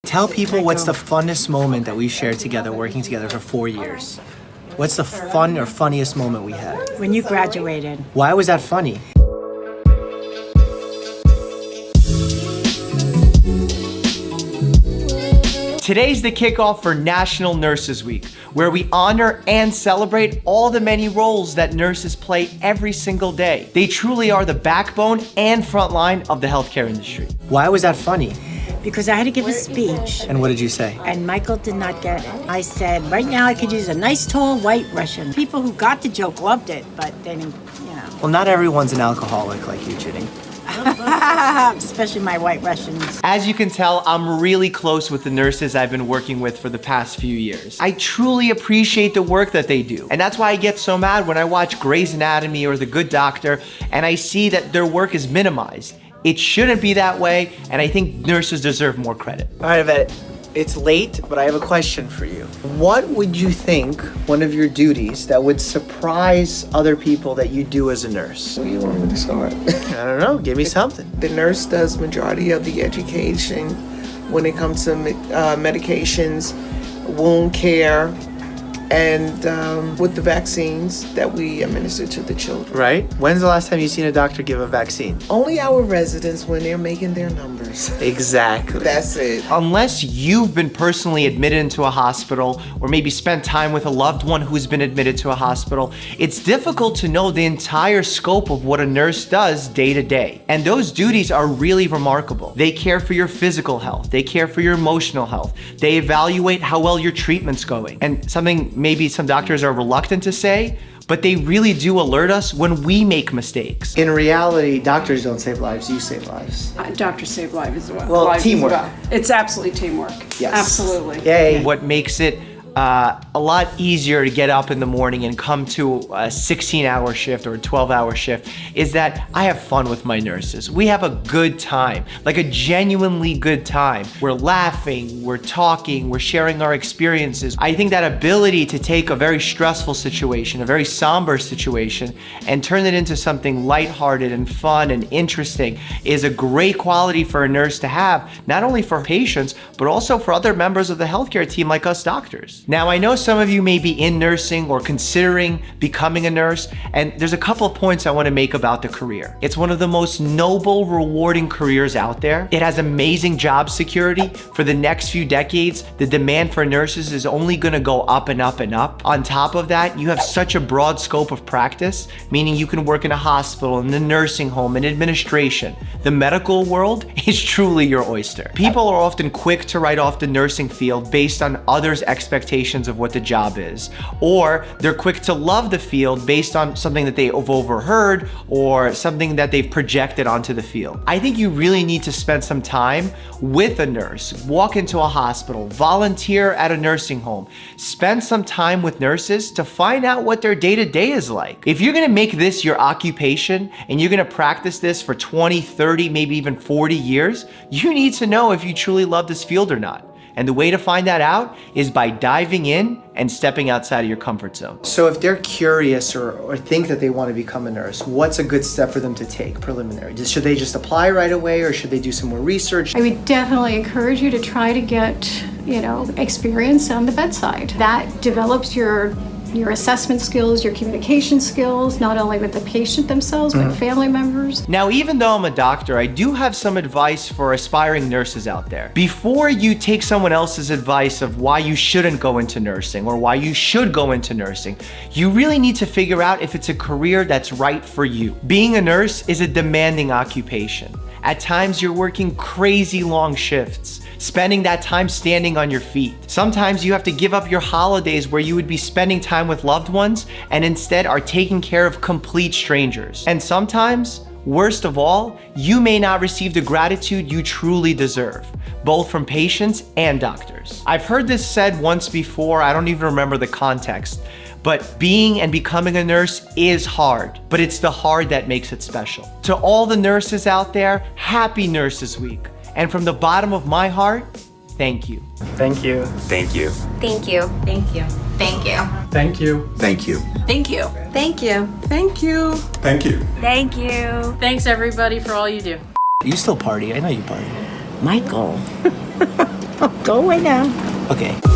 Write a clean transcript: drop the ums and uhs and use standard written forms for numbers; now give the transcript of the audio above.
Tell people what's the funnest moment that we shared together, working together for 4 years. What's the fun or funniest moment we had? When you graduated. Why was that funny? Today's the kickoff for National Nurses Week, where we honor and celebrate all the many roles that nurses play every single day. They truly are the backbone and front line of the healthcare industry. Why was that funny? Because I had to give a speech, And what did you say? and Michael did not get it. I said, right now I could use a nice tall white Russian. People who got the joke loved it, but they didn't, Well, not everyone's an alcoholic like you, Ginny. especially my white Russians. As you can tell, I'm really close with the nurses I've been working with for the past few years. I truly appreciate the work that they do. And that's why I get so mad when I watch Grey's Anatomy or The Good Doctor and I see that their work is minimized. It shouldn't be that way, and I think nurses deserve more credit. All right, Yvette, it's late, but I have a question for you. What would you think one of your duties that would surprise other people that you do as a nurse? Where do you want me to start? I don't know, give me something. The nurse does majority of the education when it comes to medications, wound care, and with the vaccines that we administer to the children. Right? When's the last time you've seen a doctor give a vaccine? Only our residents when they're making their numbers. Exactly. That's it. Unless you've been personally admitted into a hospital or maybe spent time with a loved one who's been admitted to a hospital, it's difficult to know the entire scope of what a nurse does day to day. And those duties are really remarkable. They care for your physical health. They care for your emotional health. They evaluate how well your treatment's going. And something maybe some doctors are reluctant to say, but they really do alert us when we make mistakes. In reality, doctors don't save lives, you save lives. Doctors save lives as well. Well, lives teamwork. As well. It's absolutely teamwork. Yes. Absolutely. Yay. What makes it a lot easier to get up in the morning and come to a 16-hour shift or a 12-hour shift is that I have fun with my nurses. We have a good time, like a genuinely good time. We're laughing, we're talking, we're sharing our experiences. I think that ability to take a very stressful situation, a very somber situation, and turn it into something lighthearted and fun and interesting is a great quality for a nurse to have, not only for patients, but also for other members of the healthcare team like us doctors. Now, I know some of you may be in nursing or considering becoming a nurse, and there's a couple of points I want to make about the career. It's one of the most noble, rewarding careers out there. It has amazing job security. For the next few decades, the demand for nurses is only going to go up and up and up. On top of that, you have such a broad scope of practice, meaning you can work in a hospital, in the nursing home, in administration. The medical world is truly your oyster. People are often quick to write off the nursing field based on others' expectations of what the job is, or they're quick to love the field based on something that they've overheard or something that they've projected onto the field. I think you really need to spend some time with a nurse, walk into a hospital, volunteer at a nursing home, spend some time with nurses to find out what their day-to-day is like. If you're gonna make this your occupation and you're gonna practice this for 20, 30, maybe even 40 years, you need to know if you truly love this field or not. And the way to find that out is by diving in and stepping outside of your comfort zone. So if they're curious or think that they want to become a nurse, what's a good step for them to take preliminary? Should they just apply right away or should they do some more research? I would definitely encourage you to try to get, experience on the bedside. That develops your assessment skills, your communication skills, not only with the patient themselves, but family members. Now, even though I'm a doctor, I do have some advice for aspiring nurses out there. Before you take someone else's advice of why you shouldn't go into nursing or why you should go into nursing, you really need to figure out if it's a career that's right for you. Being a nurse is a demanding occupation. At times, you're working crazy long shifts, spending that time standing on your feet. Sometimes you have to give up your holidays where you would be spending time with loved ones and instead are taking care of complete strangers. And sometimes, worst of all, you may not receive the gratitude you truly deserve, both from patients and doctors. I've heard this said once before, I don't even remember the context, but being and becoming a nurse is hard, but it's the hard that makes it special. To all the nurses out there, happy Nurses Week. And from the bottom of my heart, thank you. Thank you. Thank you. Thank you. Thank you. Thank you. Thank you. Thank you. Thank you. Thank you. Thank you. Thank you. Thank you. Thanks everybody for all you do. You still party, I know you party. Michael. Go away now. Okay.